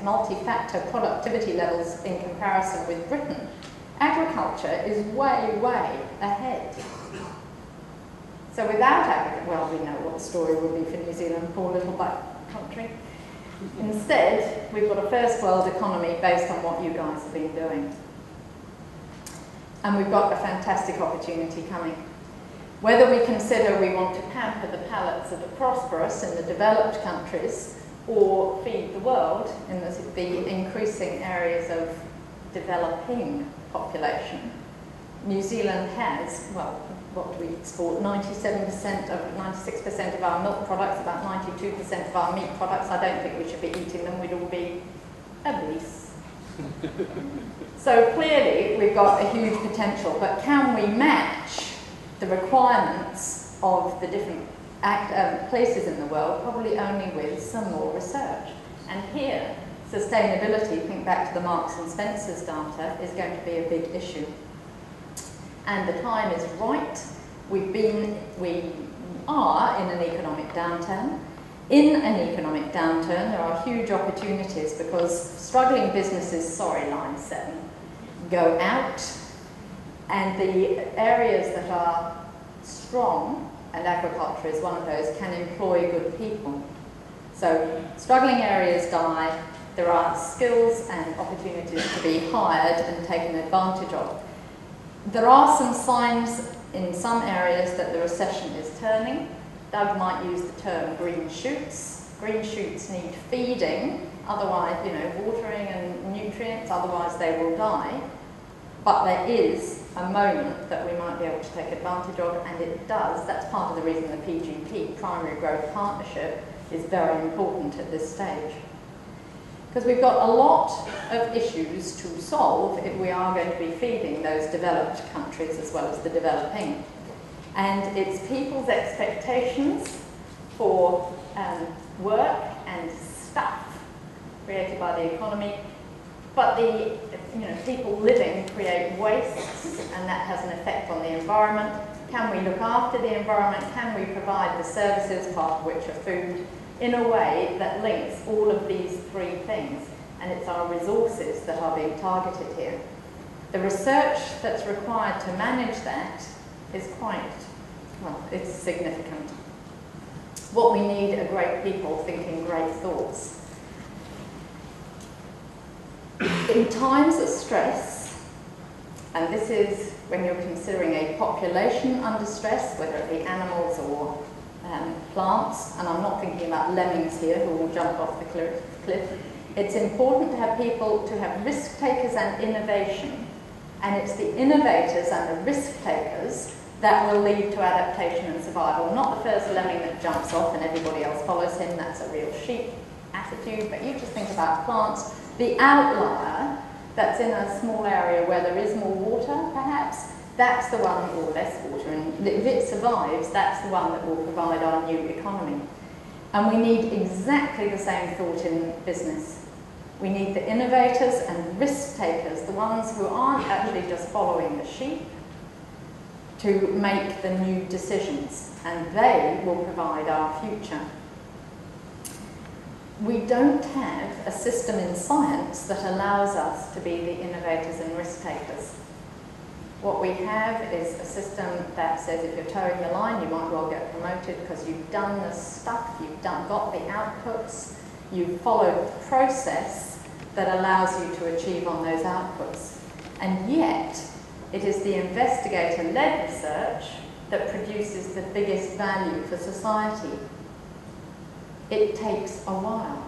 multi-factor productivity levels in comparison with Britain, agriculture is way, way ahead. So without agriculture, well, we know what the story will be for New Zealand, poor little back country. Instead, we've got a first world economy based on what you guys have been doing. And we've got a fantastic opportunity coming. Whether we consider we want to pamper the palates of the prosperous in the developed countries or feed the world in the increasing areas of developing population, New Zealand has, well, what do we export? 96% of our milk products, about 92% of our meat products. I don't think we should be eating them, we'd all be obese. So clearly we've got a huge potential, but can we match the requirements of the different places in the world? Probably only with some more research. And here, sustainability, think back to the Marks and Spencer's data, is going to be a big issue. And the time is right. We are in an economic downturn. In an economic downturn, there are huge opportunities because struggling businesses, sorry, line 7, go out, and the areas that are strong, and agriculture is one of those, can employ good people. So struggling areas die, there are skills and opportunities to be hired and taken advantage of. There are some signs in some areas that the recession is turning. Doug might use the term green shoots. Green shoots need feeding, otherwise, watering and nutrients, otherwise they will die. But there is a moment that we might be able to take advantage of, and it does. That's part of the reason the PGP, Primary Growth Partnership, is very important at this stage. Because we've got a lot of issues to solve if we are going to be feeding those developed countries as well as the developing. And it's people's expectations for work and stuff created by the economy, but the people living create wastes, and that has an effect on the environment. Can we look after the environment? Can we provide the services, part of which are food, in a way that links all of these three things? And it's our resources that are being targeted here. The research that's required to manage that is quite, well, it's significant. What we need are great people thinking great thoughts. In times of stress, and this is when you're considering a population under stress, whether it be animals or plants, and I'm not thinking about lemmings here who will jump off the cliff. It's important to have people, to have risk takers and innovation, and it's the innovators and the risk takers that will lead to adaptation and survival. Not the first lemming that jumps off and everybody else follows him. That's a real sheep attitude, but you just think about plants. The outlier that's in a small area where there is more water, perhaps, that's the one, or less water, and if it survives, that's the one that will provide our new economy. And we need exactly the same thought in business. We need the innovators and risk takers, the ones who aren't actually just following the sheep, to make the new decisions, and they will provide our future. We don't have a system in science that allows us to be the innovators and risk takers. What we have is a system that says if you're towing the line, you might well get promoted because you've done the stuff, got the outputs, you've followed the process that allows you to achieve on those outputs. And yet, it is the investigator-led research that produces the biggest value for society. It takes a while.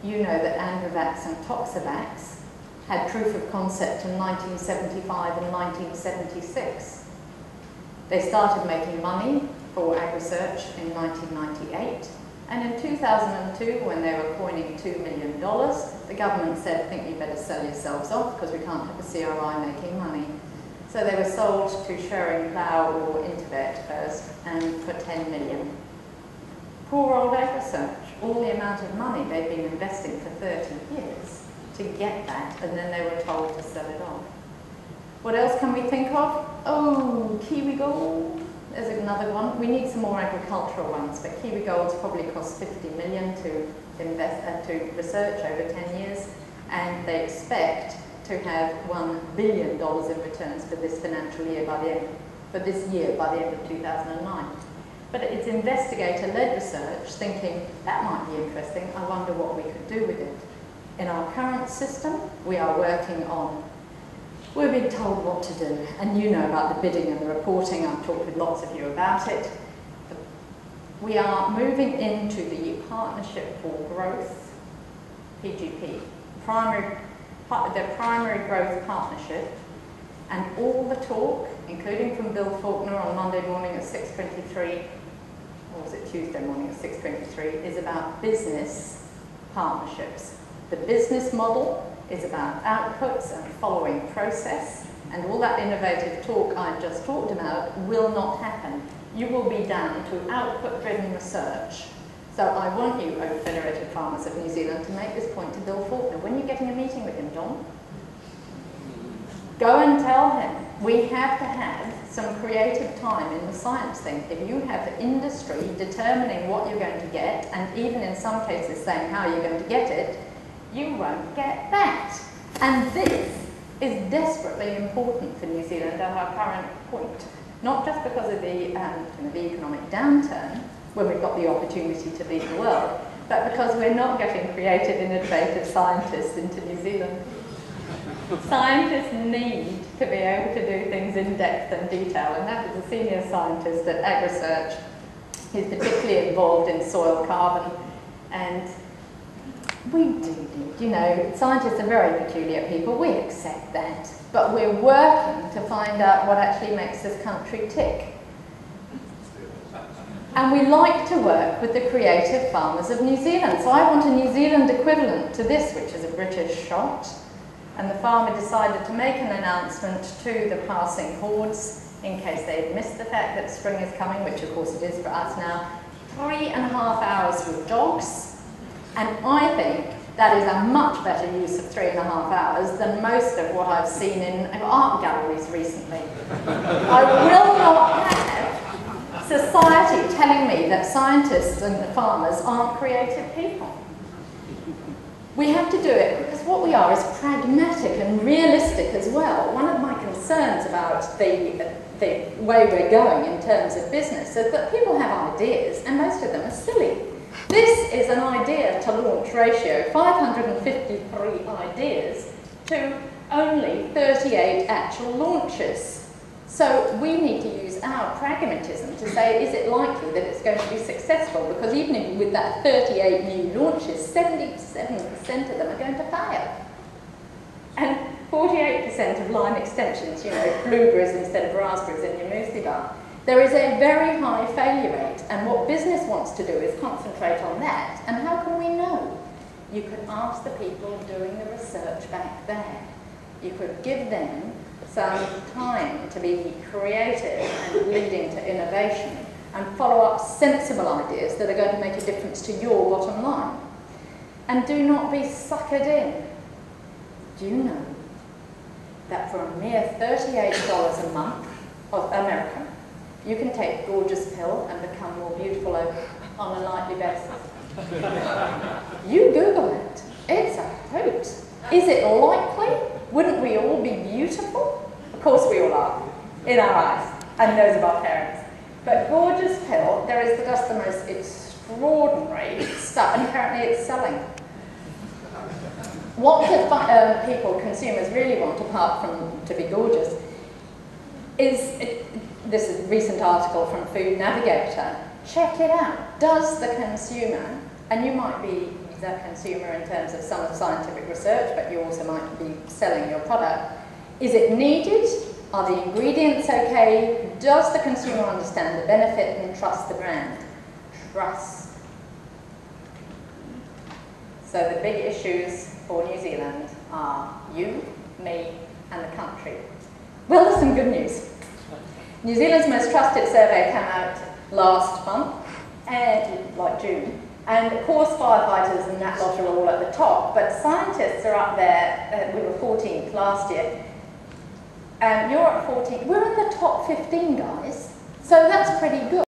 You know that Androvax and Toxavax had proof of concept in 1975 and 1976. They started making money for ag research in 1998, and in 2002, when they were coining $2 million, the government said, I think you better sell yourselves off because we can't have a CRI making money. So they were sold to Schering-Plough or Intervet first, and for 10 million. Poor old ag research, all the amount of money they'd been investing for 30 years to get that, and then they were told to sell it off. What else can we think of? Oh, Kiwi Gold. there's another one. We need some more agricultural ones, but Kiwi Gold's probably cost 50 million to invest to research over 10 years, and they expect to have $1 billion in returns for this financial year by the end, by the end of 2009. But it's investigator-led research, thinking that might be interesting. I wonder what we could do with it. In our current system, we are working on. We're being told what to do, and you know about the bidding and the reporting. I've talked with lots of you about it. We are moving into the Partnership for Growth, PGP, the Primary Growth Partnership, and all the talk, including from Bill Faulkner on Monday morning at 6:23, or was it Tuesday morning at 6:23, is about business partnerships. The business model is about outputs and following process, and all that innovative talk I've just talked about will not happen. You will be down to output-driven research. So I want you, Federated Farmers of New Zealand, to make this point to Bill Faulkner. When you're getting a meeting with him, John, go and tell him we have to have some creative time in the science thing. If you have the industry determining what you're going to get, and even in some cases saying how you're going to get it, you won't get that. And this is desperately important for New Zealand at our current point. Not just because of the economic downturn, when we've got the opportunity to lead the world, but because we're not getting creative, innovative scientists into New Zealand. Scientists need to be able to do things in depth and detail, and that is a senior scientist at AgResearch. He's particularly involved in soil carbon, and we do need, you know, scientists are very peculiar people, we accept that, but we're working to find out what actually makes this country tick. And we like to work with the creative farmers of New Zealand. So I want a New Zealand equivalent to this, which is a British shot. And the farmer decided to make an announcement to the passing hordes in case they had missed the fact that spring is coming, which of course it is for us now. 3.5 hours with dogs. And I think that is a much better use of 3.5 hours than most of what I've seen in art galleries recently. I will not have society telling me that scientists and the farmers aren't creative people. We have to do it because what we are is pragmatic and realistic as well. One of my concerns about the way we're going in terms of business is that people have ideas and most of them are silly. This is an idea to launch ratio, 553 ideas to only 38 actual launches. So we need to use our pragmatism to say, is it likely that it's going to be successful? Because even with that 38 new launches, 77% of them are going to fail. And 48% of line extensions, you know, blueberries instead of raspberries in your muesli bar. There is a very high failure rate, and what business wants to do is concentrate on that. And how can we know? You could ask the people doing the research back there. You could give them some time to be creative and leading to innovation and follow up sensible ideas that are going to make a difference to your bottom line. And do not be suckered in. Do you know that for a mere $38 a month of American, you can take gorgeous pill and become more beautiful on a nightly basis? You Google it. It's a hoot. Is it likely? Wouldn't we all be beautiful? Of course we all are, in our eyes, and those of our parents. But gorgeous pill, there is just the most extraordinary stuff, and apparently it's selling. What the people, consumers, really want, apart from to be gorgeous, is, this is a recent article from Food Navigator, check it out. Does the consumer, and you might be the consumer in terms of some of the scientific research, but you also might be selling your product. Is it needed? Are the ingredients okay? Does the consumer understand the benefit and trust the brand? Trust. So the big issues for New Zealand are you, me, and the country. Well, there's some good news. New Zealand's most trusted survey came out last month, and like June. And of course firefighters and that lot are all at the top, but scientists are up there. We were 14th last year. You're at 14th. We're in the top 15, guys. So that's pretty good.